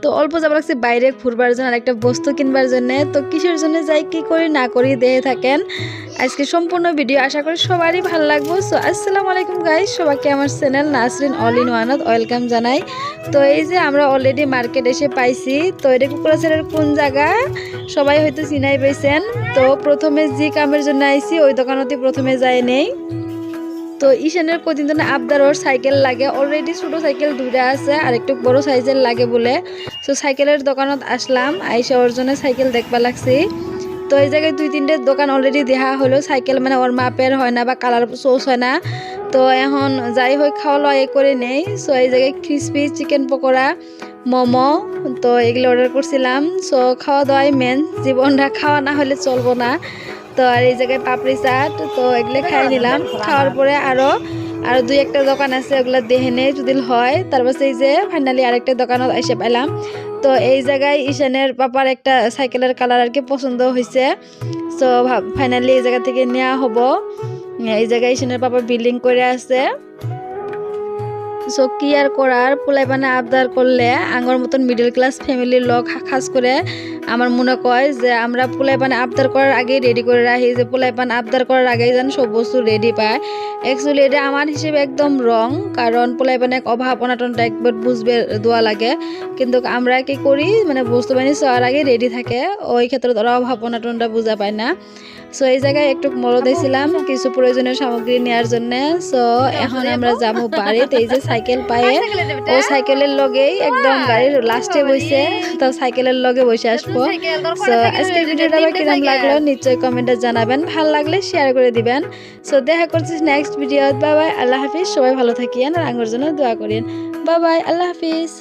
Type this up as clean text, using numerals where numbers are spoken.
তো অল্প যাবার লাগছে বাইরে ঘুরবার জন্য আর একটা বস্তু কিনবার জন্য। তো কিসের জন্য যাই কি করি না করি দেখে থাকেন আজকে সম্পূর্ণ ভিডিও, আশা করি সবারই ভালো লাগবে। সো আসসালামু আলাইকুম গাইস, সবাইকে আমার চ্যানেল নাসরিন অল ইন ওয়ানত ওয়েলকাম জানাই। তো এই যে আমরা অলরেডি মার্কেট এসে পাইছি। তো এটা কুকুরাছড়ার কোন জায়গা সবাই হয়তো চিনাই পাইছেন। তো প্রথমে যে কামের জন্য আইছি ওই দোকানতে প্রথমে যাই নেই। তো ঈশানের কদিন ধরে আবদার ওর সাইকেল লাগে, অলরেডি ছোট সাইকেল দুইটা আছে আর একটু বড় সাইজের লাগে বলে। তো সাইকেলের দোকানত আসলাম, আইসা ওর জন্য সাইকেল দেখবা লাগছি। তো এই জায়গায় 2-3টে দোকান অলরেডি দেখা হলো, সাইকেল মানে ওর মাপের হয় না বা কালার চোস হয় না। তো এখন যাই হোক খাওয়া লওয়া করে নেই। সো এই জায়গায় ক্রিসপি চিকেন পকোড়া, মোমো, তো এগুলো অর্ডার করছিলাম। সো খাওয়া দাওয়াই মেন, জীবনটা খাওয়া না হলে চলবো না। তো আর এই জায়গায় পাপড়ি চাট, তো এগুলো খাই নিলাম। খাওয়ার পরে আরো 2-একটা দোকান আছে, ওগুলো দেখে নেই যদি হয়। তারপর এই যে ফাইনালি আরেকটা দোকানত এসে পেলাম। তো এই জায়গায় ঈশানের পাপার একটা সাইকেলের কালার আর কি পছন্দ হয়েছে। সো ফাইনালি এই জায়গা থেকে নেওয়া হবো। এই জায়গায় ঈশানের পাপা বিল্ডিং করে আছে। সো কি আর করার, পোলাইপানে আবদার করলে আঙ্গর মতন মিডল ক্লাস ফ্যামিলির লোক খাস করে আমার মনে কয় যে আমরা পোলাইপানে আবদার করার আগেই রেডি করে রাখি, যে পোলাইপান আবদার করার আগেই যেন সব বস্তু রেডি পায়। অ্যাকচুয়ালি এটা আমার হিসেবে একদম রং, কারণ পোলাইপানে অভাব অনাটনটা একবার বুঝবে দেওয়া লাগে। কিন্তু আমরা কি করি, মানে বস্তু বাহিনী চাওয়ার আগে রেডি থাকে, ওই ক্ষেত্রে ওরা অভাব অনাটনটা বোঝা পায় না। সো এই জায়গায় একটু মরো দিয়েছিলাম কিছু প্রয়োজনীয় সামগ্রী নেওয়ার জন্য। সো এখন আমরা যাবো বাড়িতে। এই যে সাইকেল পায়ে ও সাইকেলের লগেই একদম গাড়ির লাস্টে বসে, তো সাইকেলের লগে বসে আসবো। সো আজকের ভিডিওটা আবার কিরকম লাগলো নিশ্চয়ই কমেন্টে জানাবেন, ভালো লাগলে শেয়ার করে দিবেন। সো দেখা করছি নেক্সট ভিডিও। বাই বাই, আল্লাহ হাফিজ, সবাই ভালো থাকিয়েন আর আঙ্গুর জন্য দোয়া করেন। বাই বাই, আল্লাহ হাফিজ।